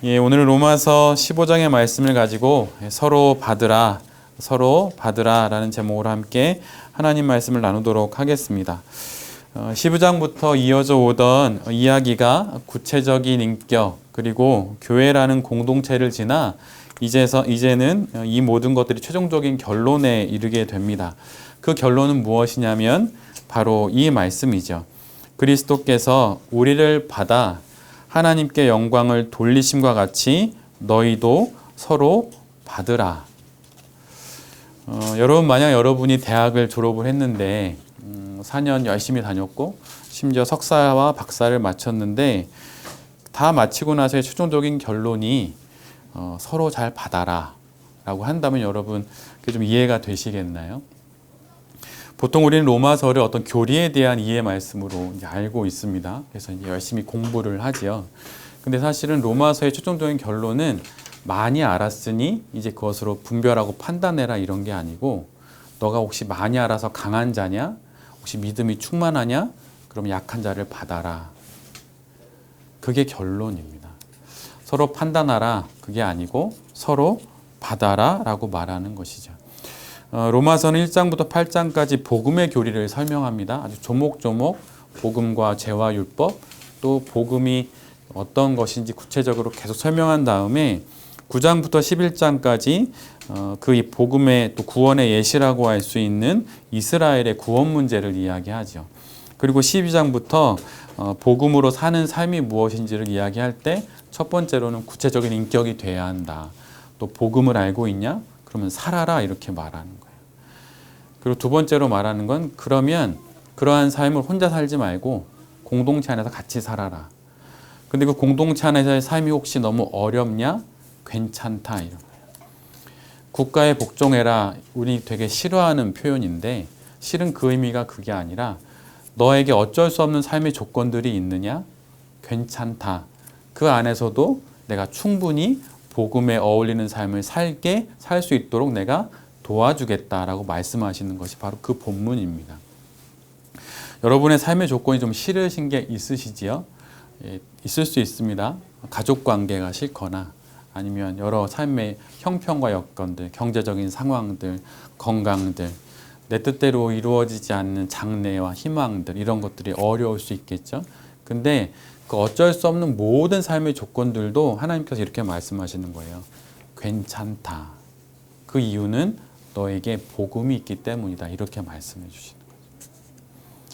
예, 오늘 로마서 15장의 말씀을 가지고 서로 받으라라는 제목으로 함께 하나님 말씀을 나누도록 하겠습니다. 15장부터 이어져 오던 이야기가 구체적인 인격 그리고 교회라는 공동체를 지나 이제는 이 모든 것들이 최종적인 결론에 이르게 됩니다. 그 결론은 무엇이냐면 바로 이 말씀이죠. 그리스도께서 우리를 받아 하나님께 영광을 돌리심과 같이 너희도 서로 받으라. 여러분, 만약 여러분이 대학을 졸업을 했는데 4년 열심히 다녔고 심지어 석사와 박사를 마쳤는데 다 마치고 나서의 최종적인 결론이 서로 잘 받아라 라고 한다면 여러분 그게 좀 이해가 되시겠나요? 보통 우리는 로마서를 어떤 교리에 대한 이해 말씀으로 이제 알고 있습니다. 그래서 이제 열심히 공부를 하지요. 근데 사실은 로마서의 최종적인 결론은 많이 알았으니 이제 그것으로 분별하고 판단해라 이런 게 아니고 너가 혹시 많이 알아서 강한 자냐? 혹시 믿음이 충만하냐? 그럼 약한 자를 받아라. 그게 결론입니다. 서로 판단하라. 그게 아니고 서로 받아라 라고 말하는 것이죠. 로마서는 1장부터 8장까지 복음의 교리를 설명합니다. 아주 조목조목 복음과 죄와 율법 또 복음이 어떤 것인지 구체적으로 계속 설명한 다음에 9장부터 11장까지 그 복음의 또 구원의 예시라고 할 수 있는 이스라엘의 구원 문제를 이야기하죠. 그리고 12장부터 복음으로 사는 삶이 무엇인지를 이야기할 때 첫 번째로는 구체적인 인격이 돼야 한다. 또 복음을 알고 있냐? 그러면 살아라 이렇게 말하는 거예요. 그리고 두 번째로 말하는 건 그러면 그러한 삶을 혼자 살지 말고 공동체 안에서 같이 살아라. 근데 그 공동체 안에서의 삶이 혹시 너무 어렵냐? 괜찮다 이런 거예요. 국가에 복종해라. 우리 되게 싫어하는 표현인데 실은 그 의미가 그게 아니라 너에게 어쩔 수 없는 삶의 조건들이 있느냐? 괜찮다. 그 안에서도 내가 충분히 복음에 어울리는 삶을 살 수 있도록 내가 도와주겠다라고 말씀하시는 것이 바로 그 본문입니다. 여러분의 삶의 조건이 좀 싫으신 게 있으시지요? 예, 있을 수 있습니다. 가족 관계가 싫거나 아니면 여러 삶의 형편과 여건들, 경제적인 상황들, 건강들, 내 뜻대로 이루어지지 않는 장래와 희망들 이런 것들이 어려울 수 있겠죠. 근데 그 어쩔 수 없는 모든 삶의 조건들도 하나님께서 이렇게 말씀하시는 거예요. 괜찮다. 그 이유는 너에게 복음이 있기 때문이다. 이렇게 말씀해 주시는 거죠.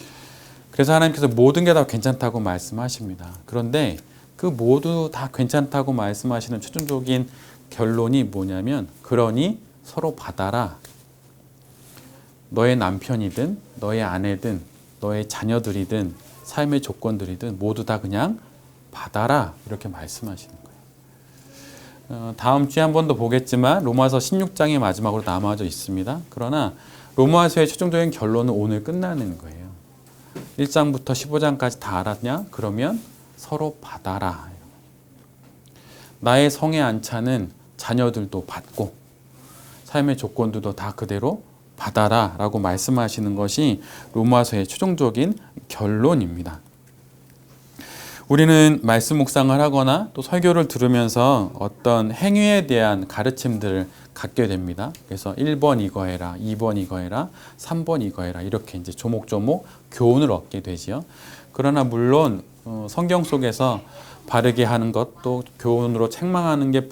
그래서 하나님께서 모든 게 다 괜찮다고 말씀하십니다. 그런데 그 모두 다 괜찮다고 말씀하시는 최종적인 결론이 뭐냐면 그러니 서로 받아라. 너의 남편이든 너의 아내든 너의 자녀들이든 삶의 조건들이든 모두 다 그냥 받아라. 이렇게 말씀하시는 거예요. 다음 주에 한 번 더 보겠지만 로마서 16장이 마지막으로 남아져 있습니다. 그러나 로마서의 최종적인 결론은 오늘 끝나는 거예요. 1장부터 15장까지 다 알았냐? 그러면 서로 받아라. 나의 성에 안 차는 자녀들도 받고 삶의 조건들도 다 그대로 받아라 라고 말씀하시는 것이 로마서의 최종적인 결론입니다. 우리는 말씀 묵상을 하거나 또 설교를 들으면서 어떤 행위에 대한 가르침들을 갖게 됩니다. 그래서 1번 이거 해라, 2번 이거 해라, 3번 이거 해라 이렇게 이제 조목조목 교훈을 얻게 되지요. 그러나 물론 성경 속에서 바르게 하는 것도 교훈으로 책망하는 게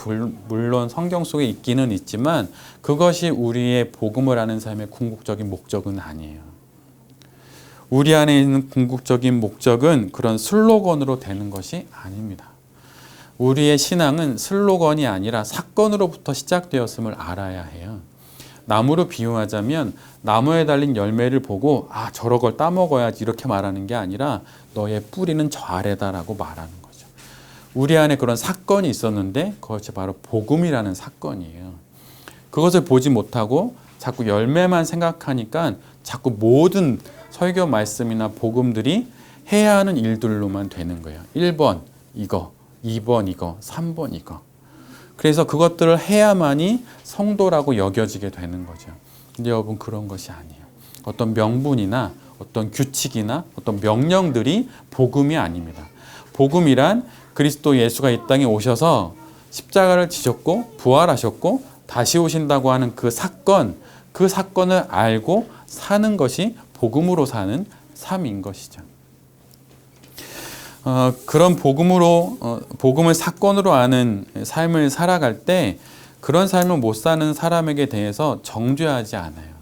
물론 성경 속에 있기는 있지만 그것이 우리의 복음을 아는 삶의 궁극적인 목적은 아니에요. 우리 안에 있는 궁극적인 목적은 그런 슬로건으로 되는 것이 아닙니다. 우리의 신앙은 슬로건이 아니라 사건으로부터 시작되었음을 알아야 해요. 나무로 비유하자면 나무에 달린 열매를 보고 아 저런 걸 따먹어야지 이렇게 말하는 게 아니라 너의 뿌리는 저 아래다라고 말하는 거죠. 우리 안에 그런 사건이 있었는데 그것이 바로 복음이라는 사건이에요. 그것을 보지 못하고 자꾸 열매만 생각하니까 자꾸 모든 설교 말씀이나 복음들이 해야 하는 일들로만 되는 거예요. 1번 이거, 2번 이거, 3번 이거. 그래서 그것들을 해야만이 성도라고 여겨지게 되는 거죠. 근데 여러분 그런 것이 아니에요. 어떤 명분이나 어떤 규칙이나 어떤 명령들이 복음이 아닙니다. 복음이란 그리스도 예수가 이 땅에 오셔서 십자가를 지셨고 부활하셨고 다시 오신다고 하는 그 사건을 알고 사는 것이 복음으로 사는 삶인 것이죠. 그런 복음을 사건으로 아는 삶을 살아갈 때 그런 삶을 못 사는 사람에게 대해서 정죄하지 않아요.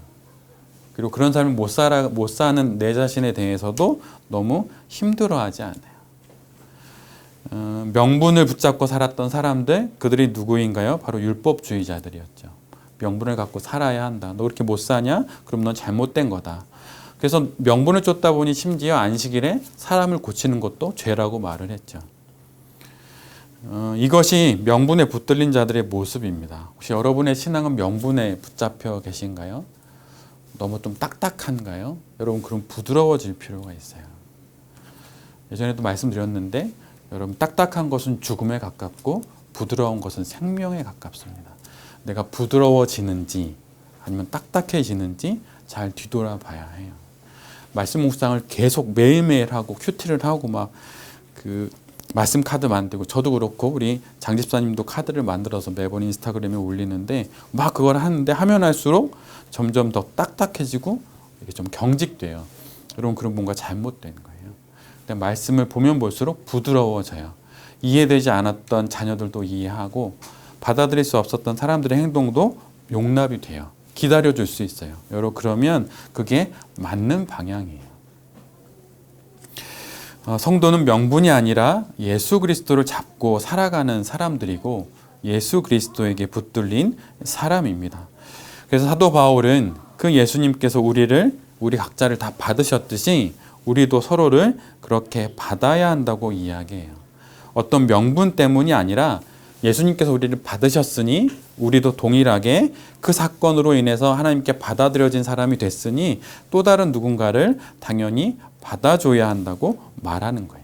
그리고 그런 삶을 못 사는 내 자신에 대해서도 너무 힘들어하지 않아요. 명분을 붙잡고 살았던 사람들, 그들이 누구인가요? 바로 율법주의자들이었죠. 명분을 갖고 살아야 한다. 너 그렇게 못 사냐? 그럼 넌 잘못된 거다. 그래서 명분을 쫓다 보니 심지어 안식일에 사람을 고치는 것도 죄라고 말을 했죠. 이것이 명분에 붙들린 자들의 모습입니다. 혹시 여러분의 신앙은 명분에 붙잡혀 계신가요? 너무 좀 딱딱한가요? 여러분, 그럼 부드러워질 필요가 있어요. 예전에도 말씀드렸는데 여러분, 딱딱한 것은 죽음에 가깝고 부드러운 것은 생명에 가깝습니다. 내가 부드러워지는지 아니면 딱딱해지는지 잘 뒤돌아봐야 해요. 말씀 묵상을 계속 매일매일 하고 큐티를 하고 막 그 말씀 카드 만들고, 저도 그렇고 우리 장 집사님도 카드를 만들어서 매번 인스타그램에 올리는데 막 그걸 하는데 하면 할수록 점점 더 딱딱해지고 이게 좀 경직돼요. 여러분, 그럼 뭔가 잘못된 거예요. 근데 말씀을 보면 볼수록 부드러워져요. 이해되지 않았던 자녀들도 이해하고 받아들일 수 없었던 사람들의 행동도 용납이 돼요. 기다려줄 수 있어요. 여러분, 그러면 그게 맞는 방향이에요. 성도는 명분이 아니라 예수 그리스도를 잡고 살아가는 사람들이고 예수 그리스도에게 붙들린 사람입니다. 그래서 사도 바울은 그 예수님께서 우리 각자를 다 받으셨듯이 우리도 서로를 그렇게 받아야 한다고 이야기해요. 어떤 명분 때문이 아니라 예수님께서 우리를 받으셨으니 우리도 동일하게 그 사건으로 인해서 하나님께 받아들여진 사람이 됐으니 또 다른 누군가를 당연히 받아줘야 한다고 말하는 거예요.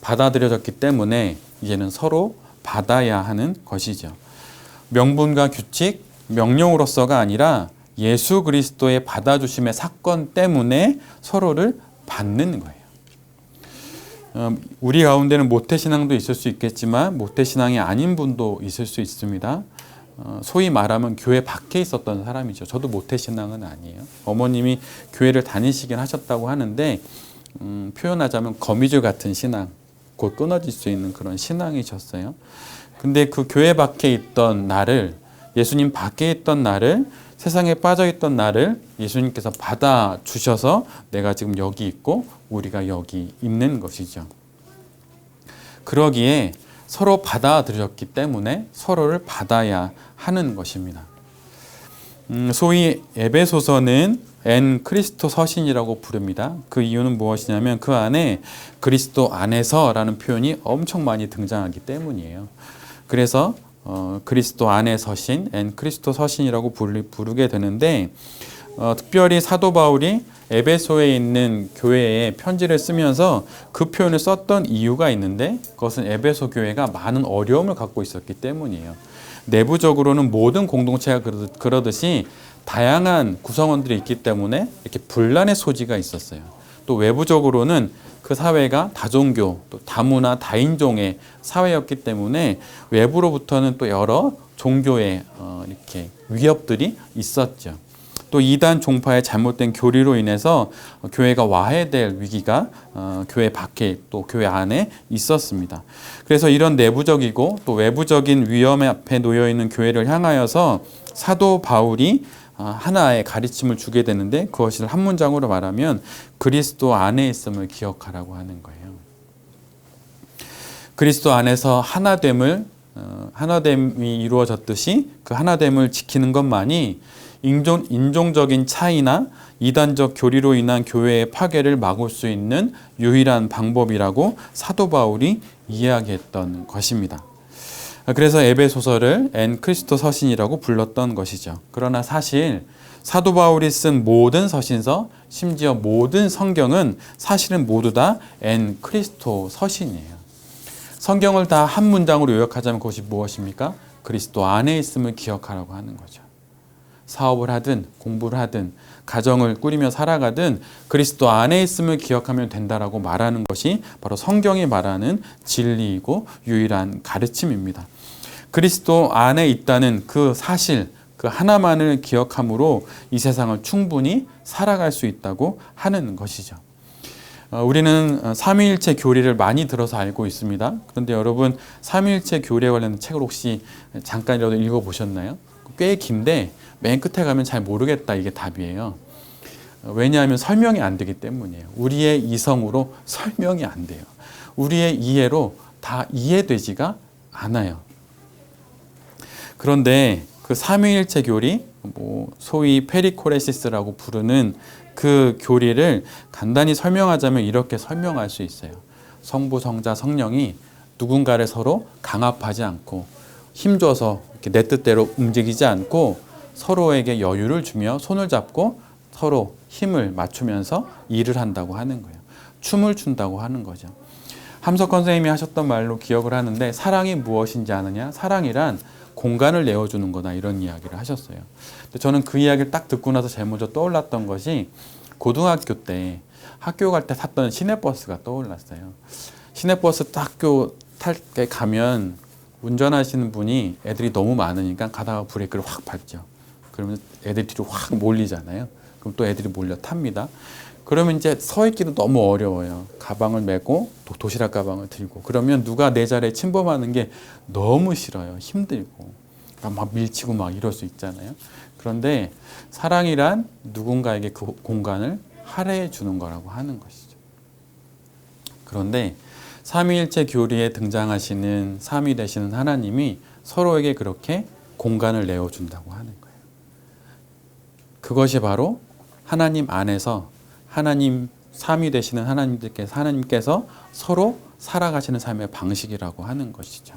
받아들여졌기 때문에 이제는 서로 받아야 하는 것이죠. 명분과 규칙, 명령으로서가 아니라 예수 그리스도의 받아주심의 사건 때문에 서로를 받는 거예요. 우리 가운데는 모태신앙도 있을 수 있겠지만 모태신앙이 아닌 분도 있을 수 있습니다. 소위 말하면 교회 밖에 있었던 사람이죠. 저도 모태신앙은 아니에요. 어머님이 교회를 다니시긴 하셨다고 하는데 표현하자면 거미줄 같은 신앙, 곧 끊어질 수 있는 그런 신앙이셨어요. 근데 그 교회 밖에 있던 나를, 예수님 밖에 있던 나를, 세상에 빠져있던 나를 예수님께서 받아주셔서 내가 지금 여기 있고 우리가 여기 있는 것이죠. 그러기에 서로 받아들였기 때문에 서로를 받아야 하는 것입니다. 소위 에베소서는 엔 크리스토 서신이라고 부릅니다. 그 이유는 무엇이냐면 그 안에 그리스도 안에서라는 표현이 엄청 많이 등장하기 때문이에요. 그래서 그리스도 안에 서신, 엔 크리스토 서신이라고 부르게 되는데 특별히 사도 바울이 에베소에 있는 교회에 편지를 쓰면서 그 표현을 썼던 이유가 있는데 그것은 에베소 교회가 많은 어려움을 갖고 있었기 때문이에요. 내부적으로는 모든 공동체가 그러듯이 다양한 구성원들이 있기 때문에 이렇게 분란의 소지가 있었어요. 또 외부적으로는 그 사회가 다종교, 또 다문화, 다인종의 사회였기 때문에 외부로부터는 또 여러 종교의 이렇게 위협들이 있었죠. 또 이단 종파의 잘못된 교리로 인해서 교회가 와해될 위기가 교회 밖에 또 교회 안에 있었습니다. 그래서 이런 내부적이고 또 외부적인 위험 앞에 놓여 있는 교회를 향하여서 사도 바울이 하나의 가르침을 주게 되는데 그것을 한 문장으로 말하면 그리스도 안에 있음을 기억하라고 하는 거예요. 그리스도 안에서 하나됨이 이루어졌듯이 그 하나됨을 지키는 것만이 인종적인 차이나 이단적 교리로 인한 교회의 파괴를 막을 수 있는 유일한 방법이라고 사도 바울이 이야기했던 것입니다. 그래서 에베소서를 엔 크리스토 서신이라고 불렀던 것이죠. 그러나 사실 사도 바울이 쓴 모든 서신서, 심지어 모든 성경은 사실은 모두 다 엔 크리스토 서신이에요. 성경을 다 한 문장으로 요약하자면 그것이 무엇입니까? 그리스도 안에 있음을 기억하라고 하는 거죠. 사업을 하든 공부를 하든 가정을 꾸리며 살아가든 그리스도 안에 있음을 기억하면 된다라고 말하는 것이 바로 성경이 말하는 진리이고 유일한 가르침입니다. 그리스도 안에 있다는 그 사실, 그 하나만을 기억함으로 이 세상을 충분히 살아갈 수 있다고 하는 것이죠. 우리는 삼위일체 교리를 많이 들어서 알고 있습니다. 그런데 여러분, 삼위일체 교리에 관련된 책을 혹시 잠깐이라도 읽어보셨나요? 꽤 긴데 맨 끝에 가면 잘 모르겠다, 이게 답이에요. 왜냐하면 설명이 안 되기 때문이에요. 우리의 이성으로 설명이 안 돼요. 우리의 이해로 다 이해되지가 않아요. 그런데 그 삼위일체 교리, 소위 페리코레시스라고 부르는 그 교리를 간단히 설명하자면 이렇게 설명할 수 있어요. 성부, 성자, 성령이 누군가를 서로 강압하지 않고 힘줘서 이렇게 내 뜻대로 움직이지 않고 서로에게 여유를 주며 손을 잡고 서로 힘을 맞추면서 일을 한다고 하는 거예요. 춤을 춘다고 하는 거죠. 함석헌 선생님이 하셨던 말로 기억을 하는데, 사랑이 무엇인지 아느냐? 사랑이란 공간을 내어주는 거다, 이런 이야기를 하셨어요. 근데 저는 그 이야기를 딱 듣고 나서 제일 먼저 떠올랐던 것이 고등학교 때 학교 갈 때 탔던 시내버스가 떠올랐어요. 시내버스 딱 학교 탈 때 가면 운전하시는 분이 애들이 너무 많으니까 가다가 브레이크를 확 밟죠. 그러면 애들이 뒤로 확 몰리잖아요. 그럼 또 애들이 몰려 탑니다. 그러면 이제 서 있기도 너무 어려워요. 가방을 메고 도시락 가방을 들고, 그러면 누가 내 자리에 침범하는 게 너무 싫어요. 힘들고 막 밀치고 막 이럴 수 있잖아요. 그런데 사랑이란 누군가에게 그 공간을 할애해 주는 거라고 하는 것이죠. 그런데 삼위일체 교리에 등장하시는 삼위 되시는 하나님이 서로에게 그렇게 공간을 내어준다고 하는 거예요. 그것이 바로 하나님 안에서 하나님 삼위 되시는 하나님께서 서로 살아가시는 삶의 방식이라고 하는 것이죠.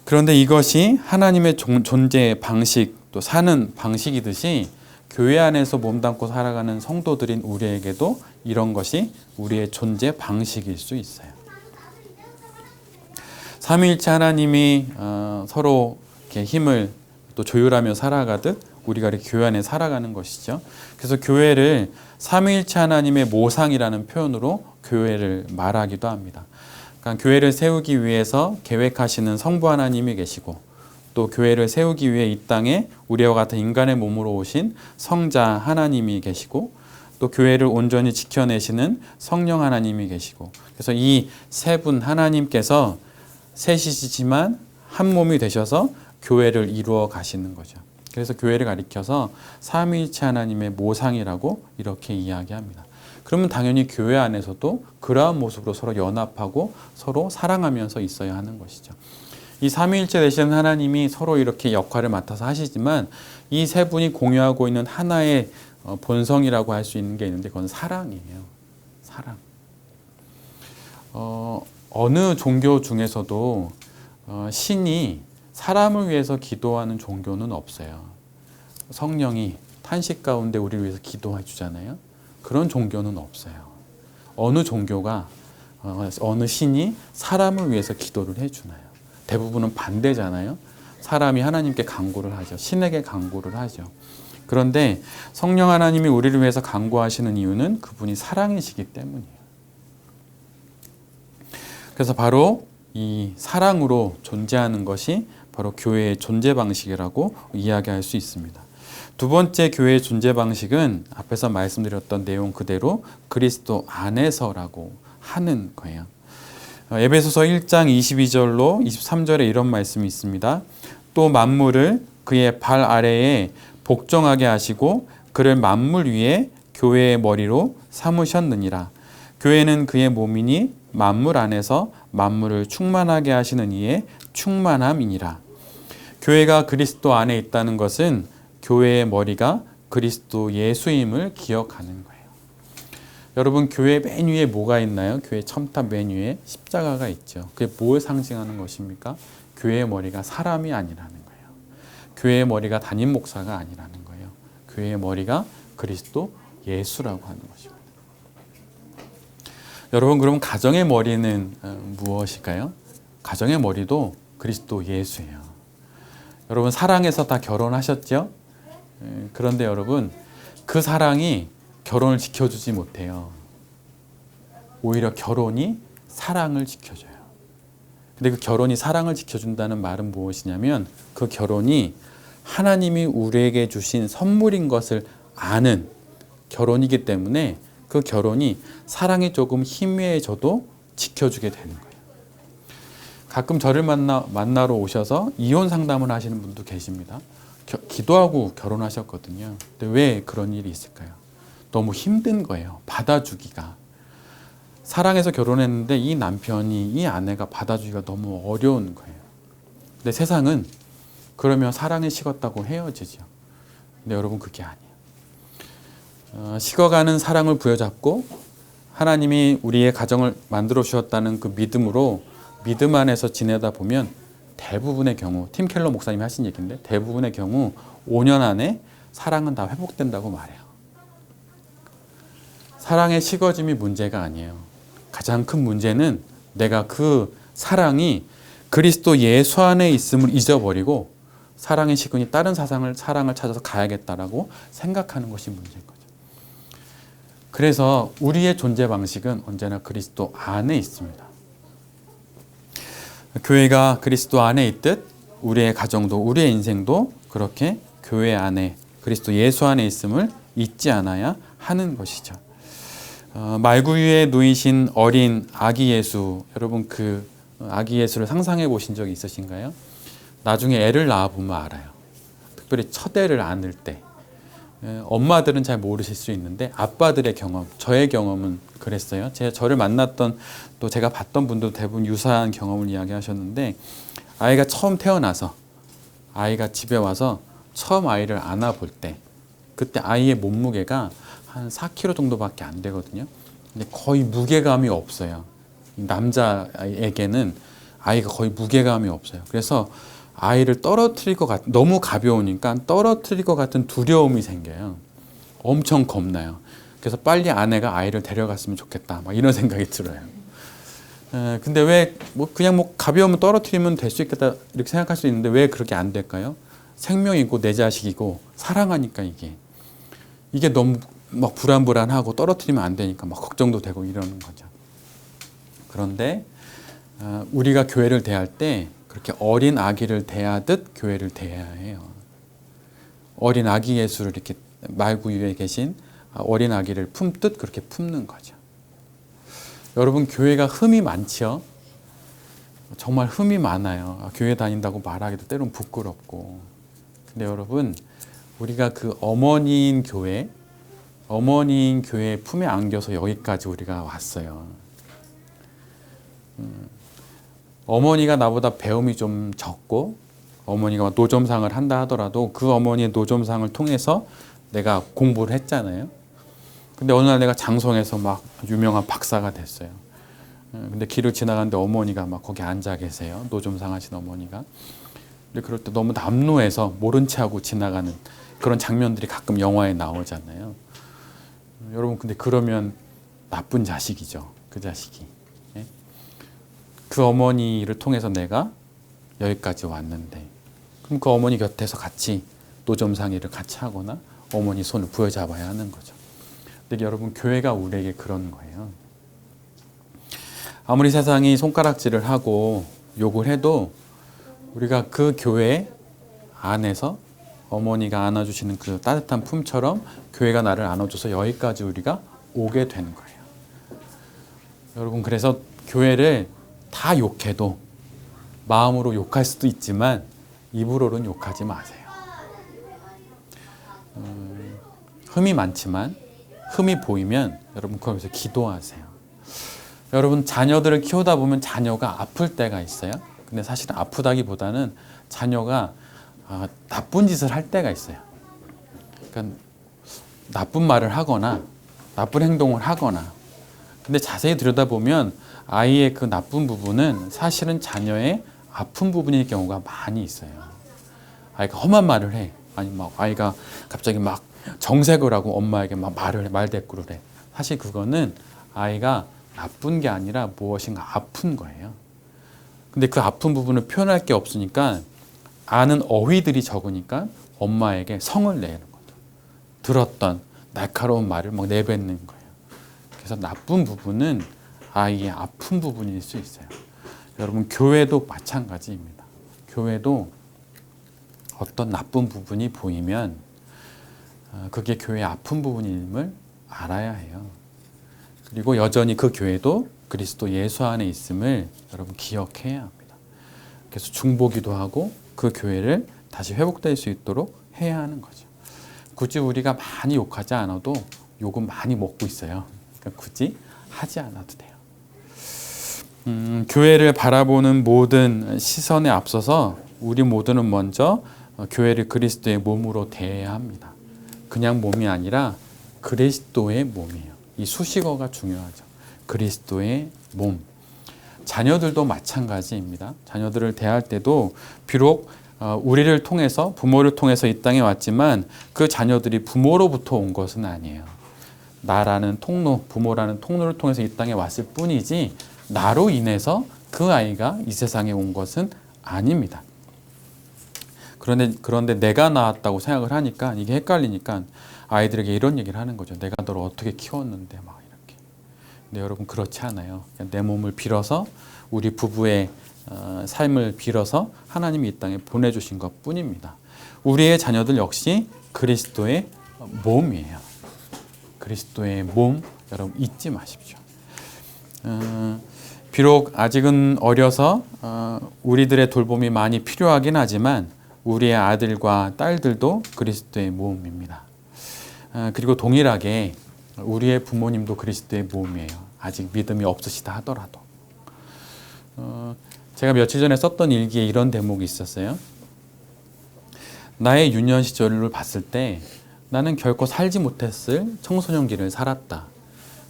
그런데 이것이 하나님의 존재 방식, 또 사는 방식이듯이 교회 안에서 몸담고 살아가는 성도들인 우리에게도 이런 것이 우리의 존재 방식일 수 있어요. 삼위일체 하나님이 서로 이렇게 힘을 또 조율하며 살아가듯 우리가 이렇게 교회 안에 살아가는 것이죠. 그래서 교회를 삼위일체 하나님의 모상이라는 표현으로 교회를 말하기도 합니다. 그러니까 교회를 세우기 위해서 계획하시는 성부 하나님이 계시고, 또 교회를 세우기 위해 이 땅에 우리와 같은 인간의 몸으로 오신 성자 하나님이 계시고, 또 교회를 온전히 지켜내시는 성령 하나님이 계시고, 그래서 이 세 분 하나님께서 셋이시지만 한 몸이 되셔서 교회를 이루어 가시는 거죠. 그래서 교회를 가리켜서 삼위일체 하나님의 모상이라고 이렇게 이야기합니다. 그러면 당연히 교회 안에서도 그러한 모습으로 서로 연합하고 서로 사랑하면서 있어야 하는 것이죠. 이 삼위일체 되시는 하나님이 서로 이렇게 역할을 맡아서 하시지만 이 세 분이 공유하고 있는 하나의 본성이라고 할 수 있는 게 있는데, 그건 사랑이에요. 사랑. 어느 종교 중에서도 신이 사람을 위해서 기도하는 종교는 없어요. 성령이 탄식 가운데 우리를 위해서 기도해 주잖아요. 그런 종교는 없어요. 어느 종교가 어느 신이 사람을 위해서 기도를 해주나요? 대부분은 반대잖아요. 사람이 하나님께 간구를 하죠. 신에게 간구를 하죠. 그런데 성령 하나님이 우리를 위해서 간구하시는 이유는 그분이 사랑이시기 때문이에요. 그래서 바로 이 사랑으로 존재하는 것이 바로 교회의 존재 방식이라고 이야기할 수 있습니다. 두 번째 교회의 존재 방식은 앞에서 말씀드렸던 내용 그대로 그리스도 안에서라고 하는 거예요. 에베소서 1장 22절로 23절에 이런 말씀이 있습니다. 또 만물을 그의 발 아래에 복종하게 하시고 그를 만물 위에 교회의 머리로 삼으셨느니라. 교회는 그의 몸이니 만물 안에서 만물을 충만하게 하시는 이의 충만함이니라. 교회가 그리스도 안에 있다는 것은 교회의 머리가 그리스도 예수임을 기억하는 거예요. 여러분, 교회 맨 위에 뭐가 있나요? 교회 첨탑 맨 위에 십자가가 있죠. 그게 뭘 상징하는 것입니까? 교회의 머리가 사람이 아니라는 거예요. 교회의 머리가 담임 목사가 아니라는 거예요. 교회의 머리가 그리스도 예수라고 하는 것입니다. 여러분, 그럼 가정의 머리는 무엇일까요? 가정의 머리도 그리스도 예수예요. 여러분, 사랑해서 다 결혼하셨죠? 그런데 여러분, 그 사랑이 결혼을 지켜주지 못해요. 오히려 결혼이 사랑을 지켜줘요. 근데 그 결혼이 사랑을 지켜준다는 말은 무엇이냐면 그 결혼이 하나님이 우리에게 주신 선물인 것을 아는 결혼이기 때문에 그 결혼이 사랑이 조금 희미해져도 지켜주게 되는 거예요. 가끔 저를 만나러 오셔서 이혼 상담을 하시는 분도 계십니다. 기도하고 결혼하셨거든요. 근데 왜 그런 일이 있을까요? 너무 힘든 거예요. 받아주기가. 사랑해서 결혼했는데 이 남편이, 이 아내가 받아주기가 너무 어려운 거예요. 근데 세상은 그러면 사랑이 식었다고 헤어지죠. 근데 여러분 그게 아니에요. 식어가는 사랑을 부여잡고 하나님이 우리의 가정을 만들어 주셨다는 그 믿음으로 믿음 안에서 지내다 보면 대부분의 경우, 팀 켈러 목사님이 하신 얘기인데 대부분의 경우 5년 안에 사랑은 다 회복된다고 말해요. 사랑의 식어짐이 문제가 아니에요. 가장 큰 문제는 내가 그 사랑이 그리스도 예수 안에 있음을 잊어버리고 사랑의 식은이 다른 사랑을 찾아서 가야겠다라고 생각하는 것이 문제인 거죠. 그래서 우리의 존재 방식은 언제나 그리스도 안에 있습니다. 교회가 그리스도 안에 있듯 우리의 가정도 우리의 인생도 그렇게 교회 안에 그리스도 예수 안에 있음을 잊지 않아야 하는 것이죠. 말구유에 누이신 어린 아기 예수, 여러분 그 아기 예수를 상상해 보신 적이 있으신가요? 나중에 애를 낳아 보면 알아요. 특별히 첫 애를 안을 때 엄마들은 잘 모르실 수 있는데 아빠들의 경험, 저의 경험은 그랬어요. 저를 만났던 또 제가 봤던 분도 대부분 유사한 경험을 이야기하셨는데 아이가 처음 태어나서 아이가 집에 와서 처음 아이를 안아볼 때 그때 아이의 몸무게가 한 4kg 정도밖에 안 되거든요. 근데 거의 무게감이 없어요. 남자에게는 아이가 거의 무게감이 없어요. 그래서 아이를 떨어뜨릴 것 같은, 너무 가벼우니까 떨어뜨릴 것 같은 두려움이 생겨요. 엄청 겁나요. 그래서 빨리 아내가 아이를 데려갔으면 좋겠다. 막 이런 생각이 들어요. 근데 왜 그냥 가벼우면 떨어뜨리면 될 수 있겠다 이렇게 생각할 수 있는데 왜 그렇게 안 될까요? 생명이고 내 자식이고 사랑하니까 이게 너무 막 불안하고 떨어뜨리면 안 되니까 막 걱정도 되고 이러는 거죠. 그런데 우리가 교회를 대할 때 그렇게 어린 아기를 대하듯 교회를 대해야 해요. 어린 아기 예수를 이렇게 말구유에 계신 어린 아기를 품듯 그렇게 품는 거죠. 여러분 교회가 흠이 많죠? 정말 흠이 많아요. 교회 다닌다고 말하기도 때론 부끄럽고. 근데 여러분 우리가 그 어머니인 교회의 품에 안겨서 여기까지 우리가 왔어요. 어머니가 나보다 배움이 좀 적고 어머니가 노점상을 한다 하더라도 그 어머니의 노점상을 통해서 내가 공부를 했잖아요. 근데 어느 날 내가 장성에서 막 유명한 박사가 됐어요. 근데 길을 지나가는데 어머니가 막 거기 앉아 계세요. 노점상 하신 어머니가. 근데 그럴 때 너무 남루해서 모른 채 하고 지나가는 그런 장면들이 가끔 영화에 나오잖아요. 여러분 근데 그러면 나쁜 자식이죠. 그 자식이. 그 어머니를 통해서 내가 여기까지 왔는데 그럼 그 어머니 곁에서 같이 노점상의를 같이 하거나 어머니 손을 부여잡아야 하는 거죠. 근데 여러분 교회가 우리에게 그런 거예요. 아무리 세상이 손가락질을 하고 욕을 해도 우리가 그 교회 안에서 어머니가 안아주시는 그 따뜻한 품처럼 교회가 나를 안아줘서 여기까지 우리가 오게 되는 거예요. 여러분 그래서 교회를 다 욕해도 마음으로 욕할 수도 있지만 입으로는 욕하지 마세요. 흠이 많지만 흠이 보이면 여러분 거기서 기도하세요. 여러분 자녀들을 키우다 보면 자녀가 아플 때가 있어요. 근데 사실은 아프다기보다는 자녀가 나쁜 짓을 할 때가 있어요. 그러니까 나쁜 말을 하거나 나쁜 행동을 하거나 근데 자세히 들여다보면 아이의 그 나쁜 부분은 사실은 자녀의 아픈 부분일 경우가 많이 있어요. 아이가 험한 말을 해. 아니 막 아이가 갑자기 막 정색을 하고 엄마에게 막 말대꾸를 해. 사실 그거는 아이가 나쁜 게 아니라 무엇인가 아픈 거예요. 근데 그 아픈 부분을 표현할 게 없으니까 아는 어휘들이 적으니까 엄마에게 성을 내는 거죠. 들었던 날카로운 말을 막 내뱉는 거예요. 그래서 나쁜 부분은 아이의 아픈 부분일 수 있어요. 여러분 교회도 마찬가지입니다. 교회도 어떤 나쁜 부분이 보이면 그게 교회의 아픈 부분임을 알아야 해요. 그리고 여전히 그 교회도 그리스도 예수 안에 있음을 여러분 기억해야 합니다. 그래서 중보기도 하고 그 교회를 다시 회복될 수 있도록 해야 하는 거죠. 굳이 우리가 많이 욕하지 않아도 욕은 많이 먹고 있어요. 그러니까 굳이 하지 않아도 돼요. 교회를 바라보는 모든 시선에 앞서서 우리 모두는 먼저 교회를 그리스도의 몸으로 대해야 합니다. 그냥 몸이 아니라 그리스도의 몸이에요. 이 수식어가 중요하죠. 그리스도의 몸. 자녀들도 마찬가지입니다. 자녀들을 대할 때도 비록 우리를 통해서 부모를 통해서 이 땅에 왔지만 그 자녀들이 부모로부터 온 것은 아니에요. 나라는 통로, 부모라는 통로를 통해서 이 땅에 왔을 뿐이지 나로 인해서 그 아이가 이 세상에 온 것은 아닙니다. 그런데 내가 낳았다고 생각을 하니까 이게 헷갈리니까 아이들에게 이런 얘기를 하는 거죠. 내가 너를 어떻게 키웠는데 막 이렇게. 근데 여러분 그렇지 않아요. 내 몸을 빌어서 우리 부부의 삶을 빌어서 하나님이 이 땅에 보내주신 것 뿐입니다. 우리의 자녀들 역시 그리스도의 몸이에요. 그리스도의 몸 여러분 잊지 마십시오. 비록 아직은 어려서 우리들의 돌봄이 많이 필요하긴 하지만 우리의 아들과 딸들도 그리스도의 몸입니다. 그리고 동일하게 우리의 부모님도 그리스도의 몸이에요. 아직 믿음이 없으시다 하더라도. 제가 며칠 전에 썼던 일기에 이런 대목이 있었어요. 나의 유년 시절을 봤을 때 나는 결코 살지 못했을 청소년기를 살았다.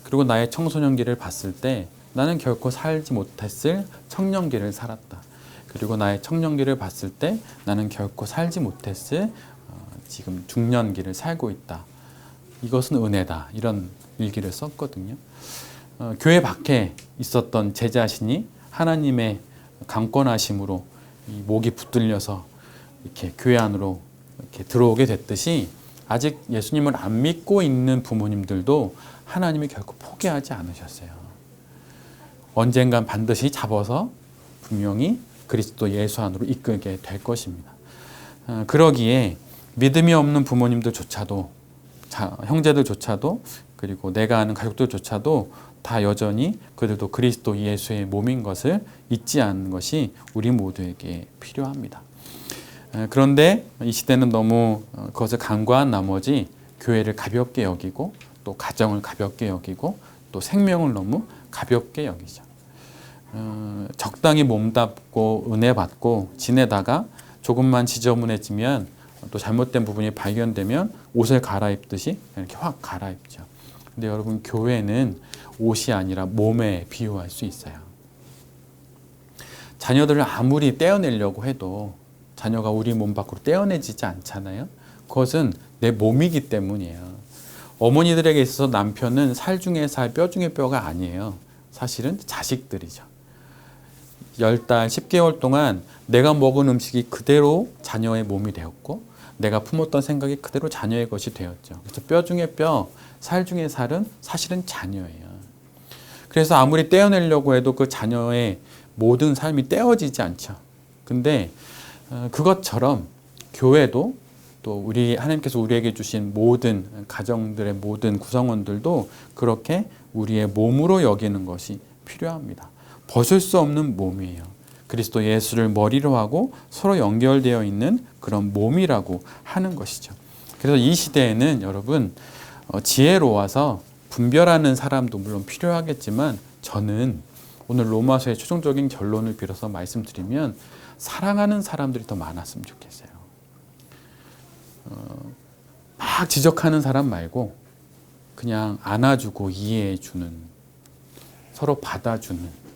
그리고 나의 청소년기를 봤을 때 나는 결코 살지 못했을 청년기를 살았다. 그리고 나의 청년기를 봤을 때 나는 결코 살지 못했을 지금 중년기를 살고 있다. 이것은 은혜다. 이런 일기를 썼거든요. 교회 밖에 있었던 제 자신이 하나님의 강권하심으로 이 목이 붙들려서 이렇게 교회 안으로 이렇게 들어오게 됐듯이 아직 예수님을 안 믿고 있는 부모님들도 하나님이 결코 포기하지 않으셨어요. 언젠간 반드시 잡아서 분명히 그리스도 예수 안으로 이끌게 될 것입니다. 그러기에 믿음이 없는 부모님들조차도 형제들조차도 그리고 내가 아는 가족들조차도 다 여전히 그들도 그리스도 예수의 몸인 것을 잊지 않는 것이 우리 모두에게 필요합니다. 그런데 이 시대는 너무 그것을 간과한 나머지 교회를 가볍게 여기고 또 가정을 가볍게 여기고 또 생명을 너무 가볍게 여기죠. 적당히 몸담고 은혜 받고 지내다가 조금만 지저분해지면 또 잘못된 부분이 발견되면 옷을 갈아입듯이 이렇게 확 갈아입죠. 근데 여러분 교회는 옷이 아니라 몸에 비유할 수 있어요. 자녀들을 아무리 떼어내려고 해도 자녀가 우리 몸 밖으로 떼어내지지 않잖아요. 그것은 내 몸이기 때문이에요. 어머니들에게 있어서 남편은 살 중에 살, 뼈 중에 뼈가 아니에요. 사실은 자식들이죠. 10달, 10개월 동안 내가 먹은 음식이 그대로 자녀의 몸이 되었고 내가 품었던 생각이 그대로 자녀의 것이 되었죠. 그래서 뼈 중에 뼈, 살 중에 살은 사실은 자녀예요. 그래서 아무리 떼어내려고 해도 그 자녀의 모든 삶이 떼어지지 않죠. 근데 그것처럼 교회도 또 우리 하나님께서 우리에게 주신 모든 가정들의 모든 구성원들도 그렇게 우리의 몸으로 여기는 것이 필요합니다. 벗을 수 없는 몸이에요. 그리스도 예수를 머리로 하고 서로 연결되어 있는 그런 몸이라고 하는 것이죠. 그래서 이 시대에는 여러분 지혜로워서 분별하는 사람도 물론 필요하겠지만 저는 오늘 로마서의 최종적인 결론을 빌어서 말씀드리면 사랑하는 사람들이 더 많았으면 좋겠어요. 막 지적하는 사람 말고 그냥 안아주고 이해해주는, 서로 받아주는.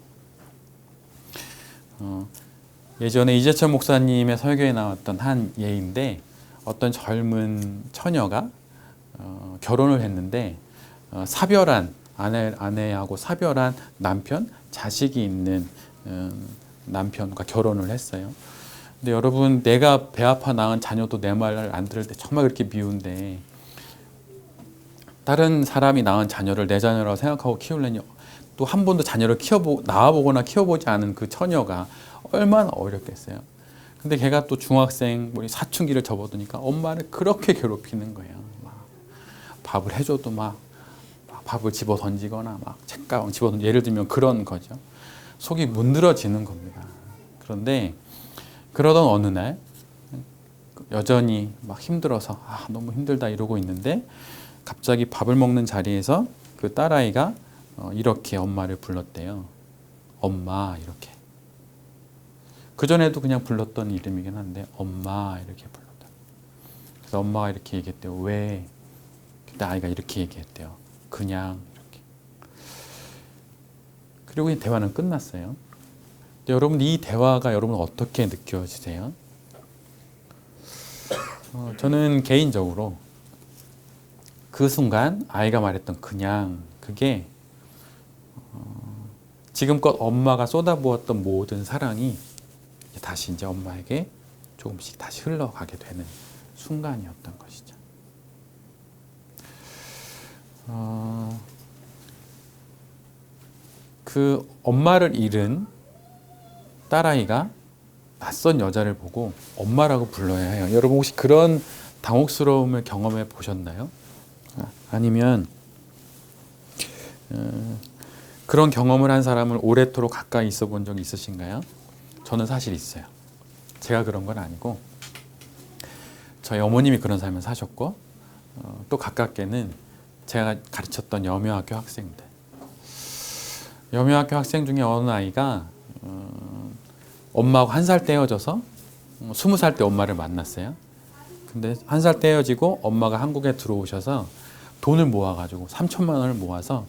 예전에 이재철 목사님의 설교에 나왔던 한 예인데 어떤 젊은 처녀가 결혼을 했는데 사별한 아내하고 사별한 남편, 자식이 있는 남편과 결혼을 했어요. 근데 여러분 내가 배 아파 낳은 자녀도 내 말을 안 들을 때 정말 그렇게 미운데 다른 사람이 낳은 자녀를 내 자녀라고 생각하고 키우려니 또 한 번도 자녀를 낳아보거나 키워보지 않은 그 처녀가 얼마나 어렵겠어요. 근데 걔가 또 중학생 사춘기를 접어드니까 엄마를 그렇게 괴롭히는 거예요. 막 밥을 해줘도 막 밥을 집어 던지거나 막 책가방 집어 던지, 예를 들면 그런 거죠. 속이 문드러지는 겁니다. 그런데 그러던 어느 날 여전히 막 힘들어서 너무 힘들다 이러고 있는데 갑자기 밥을 먹는 자리에서 그 딸아이가 이렇게 엄마를 불렀대요. 엄마 이렇게. 그전에도 그냥 불렀던 이름이긴 한데 엄마 이렇게 불렀다. 그래서 엄마가 이렇게 얘기했대요. 왜? 그때 아이가 이렇게 얘기했대요. 그냥 이렇게. 그리고 이 대화는 끝났어요. 여러분 이 대화가 여러분 어떻게 느껴지세요? 저는 개인적으로 그 순간 아이가 말했던 그냥 그게 지금껏 엄마가 쏟아부었던 모든 사랑이 다시 이제 엄마에게 조금씩 다시 흘러가게 되는 순간이었던 것이죠. 그 엄마를 잃은 딸아이가 낯선 여자를 보고 엄마라고 불러야 해요. 여러분 혹시 그런 당혹스러움을 경험해 보셨나요? 아니면 그런 경험을 한 사람을 오래도록 가까이 있어 본 적 있으신가요? 저는 사실 있어요. 제가 그런 건 아니고 저희 어머님이 그런 삶을 사셨고 또 가깝게는 제가 가르쳤던 여묘학교 학생들. 여묘학교 학생 중에 어느 아이가 엄마하고 1살 떼어져서 20살 때 엄마를 만났어요. 근데 1살 떼어지고 엄마가 한국에 들어오셔서 돈을 모아가지고 3천만 원을 모아서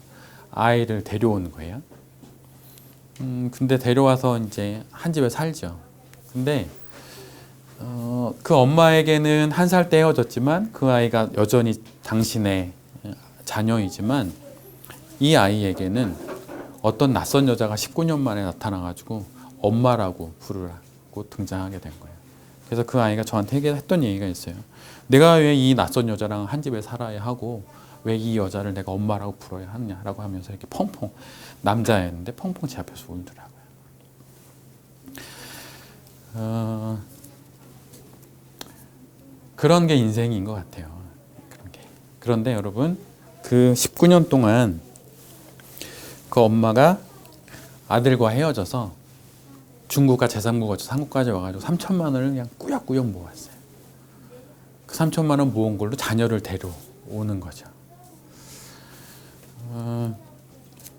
아이를 데려오는 거예요. 근데 데려와서 이제 한 집에 살죠. 근데 그 엄마에게는 1살 때 헤어졌지만 그 아이가 여전히 당신의 자녀이지만 이 아이에게는 어떤 낯선 여자가 19년 만에 나타나가지고 엄마라고 부르라고 등장하게 된 거예요. 그래서 그 아이가 저한테 했던 얘기가 있어요. 내가 왜 이 낯선 여자랑 한 집에 살아야 하고 왜 이 여자를 내가 엄마라고 불러야 하냐라고 하면서 이렇게 펑펑, 남자였는데 펑펑 제 앞에서 울더라고요. 그런 게 인생인 것 같아요. 그런 게. 그런데 여러분 그 19년 동안 그 엄마가 아들과 헤어져서 중국과 제3국 거쳐서 한국까지 와가지고 3천만 원을 그냥 꾸역꾸역 모았어요. 그 3천만 원 모은 걸로 자녀를 데려오는 거죠.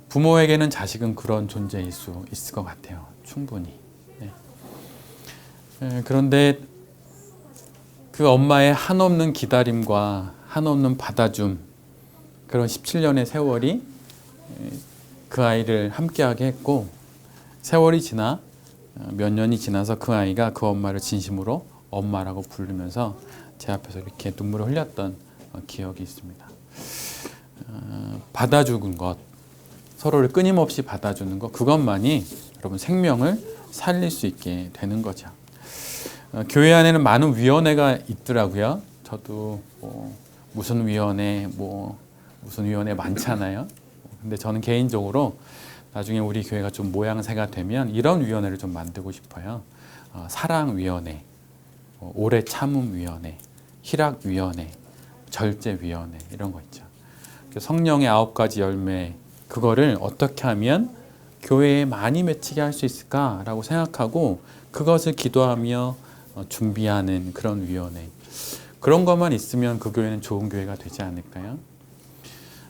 부모에게는 자식은 그런 존재일 수 있을 것 같아요. 충분히. 네. 그런데 그 엄마의 한없는 기다림과 한없는 받아줌, 그런 17년의 세월이 그 아이를 함께하게 했고, 세월이 지나 몇 년이 지나서 그 아이가 그 엄마를 진심으로 엄마라고 부르면서 제 앞에서 이렇게 눈물을 흘렸던 기억이 있습니다. 받아주는 것, 서로를 끊임없이 받아주는 것, 그것만이 여러분 생명을 살릴 수 있게 되는 거죠. 교회 안에는 많은 위원회가 있더라고요. 저도 무슨 위원회 많잖아요. 근데 저는 개인적으로 나중에 우리 교회가 좀 모양새가 되면 이런 위원회를 좀 만들고 싶어요. 사랑위원회, 오래 참음위원회, 희락위원회, 절제위원회 이런 거 있죠. 성령의 9가지 열매, 그거를 어떻게 하면 교회에 많이 맺히게 할 수 있을까라고 생각하고 그것을 기도하며 준비하는 그런 위원회. 그런 것만 있으면 그 교회는 좋은 교회가 되지 않을까요?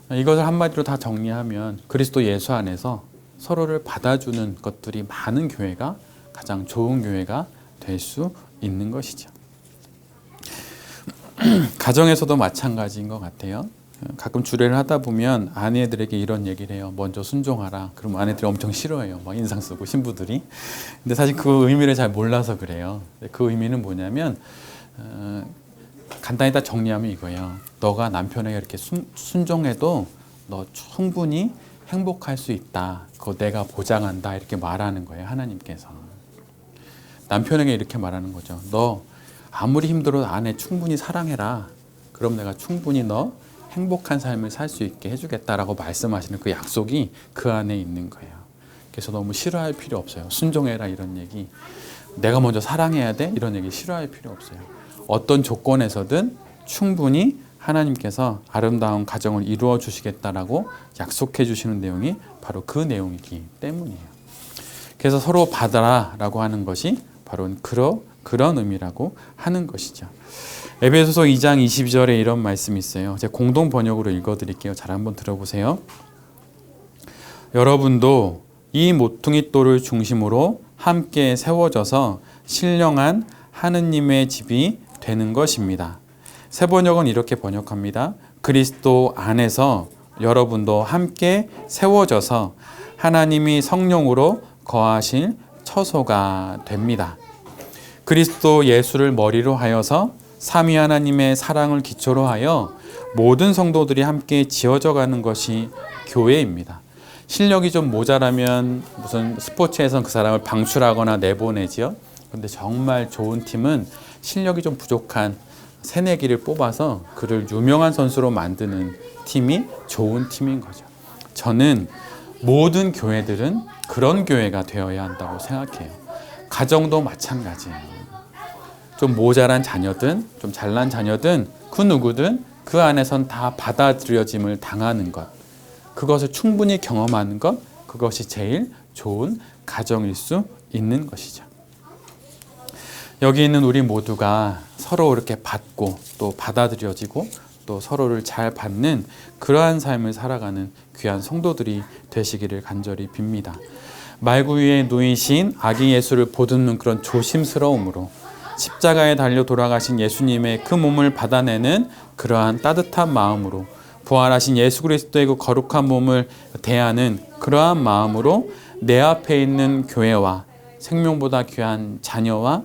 이것을 한마디로 다 정리하면 그리스도 예수 안에서 서로를 받아주는 것들이 많은 교회가 가장 좋은 교회가 될 수 있는 것이죠. 가정에서도 마찬가지인 것 같아요. 가끔 주례를 하다 보면 아내들에게 이런 얘기를 해요. 먼저 순종하라. 그럼 아내들이 엄청 싫어해요. 막 인상 쓰고 신부들이. 근데 사실 그 의미를 잘 몰라서 그래요. 그 의미는 뭐냐면 간단히 다 정리하면 이거예요. 너가 남편에게 이렇게 순종해도 너 충분히 행복할 수 있다. 그거 내가 보장한다. 이렇게 말하는 거예요. 하나님께서. 남편에게 이렇게 말하는 거죠. 너 아무리 힘들어도 아내 충분히 사랑해라. 그럼 내가 충분히 너 행복한 삶을 살 수 있게 해주겠다라고 말씀하시는 그 약속이 그 안에 있는 거예요. 그래서 너무 싫어할 필요 없어요. 순종해라 이런 얘기, 내가 먼저 사랑해야 돼 이런 얘기 싫어할 필요 없어요. 어떤 조건에서든 충분히 하나님께서 아름다운 가정을 이루어 주시겠다라고 약속해 주시는 내용이 바로 그 내용이기 때문이에요. 그래서 서로 받아라라고 하는 것이 바로 그런 의미라고 하는 것이죠. 에베소서 2장 22절에 이런 말씀이 있어요. 제가 공동 번역으로 읽어드릴게요. 잘 한번 들어보세요. 여러분도 이 모퉁이 돌을 중심으로 함께 세워져서 신령한 하느님의 집이 되는 것입니다. 새 번역은 이렇게 번역합니다. 그리스도 안에서 여러분도 함께 세워져서 하나님이 성령으로 거하실 처소가 됩니다. 그리스도 예수를 머리로 하여서 삼위 하나님의 사랑을 기초로 하여 모든 성도들이 함께 지어져 가는 것이 교회입니다. 실력이 좀 모자라면 무슨 스포츠에선 그 사람을 방출하거나 내보내지요. 그런데 정말 좋은 팀은 실력이 좀 부족한 새내기를 뽑아서 그를 유명한 선수로 만드는 팀이 좋은 팀인 거죠. 저는 모든 교회들은 그런 교회가 되어야 한다고 생각해요. 가정도 마찬가지예요. 좀 모자란 자녀든 좀 잘난 자녀든 그 누구든 그 안에선 다 받아들여짐을 당하는 것, 그것을 충분히 경험하는 것, 그것이 제일 좋은 가정일 수 있는 것이죠. 여기 있는 우리 모두가 서로 이렇게 받고 또 받아들여지고 또 서로를 잘 받는 그러한 삶을 살아가는 귀한 성도들이 되시기를 간절히 빕니다. 말구 위에 누이신 아기 예수를 보듬는 그런 조심스러움으로 십자가에 달려 돌아가신 예수님의 그 몸을 받아내는 그러한 따뜻한 마음으로 부활하신 예수 그리스도의 그 거룩한 몸을 대하는 그러한 마음으로 내 앞에 있는 교회와 생명보다 귀한 자녀와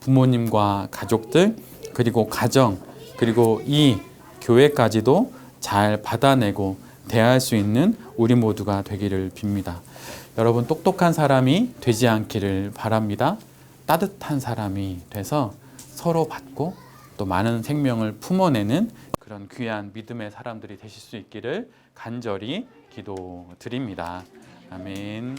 부모님과 가족들 그리고 가정 그리고 이 교회까지도 잘 받아내고 대할 수 있는 우리 모두가 되기를 빕니다. 여러분 똑똑한 사람이 되지 않기를 바랍니다. 따뜻한 사람이 돼서 서로 받고 또 많은 생명을 품어내는 그런 귀한 믿음의 사람들이 되실 수 있기를 간절히 기도드립니다. 아멘.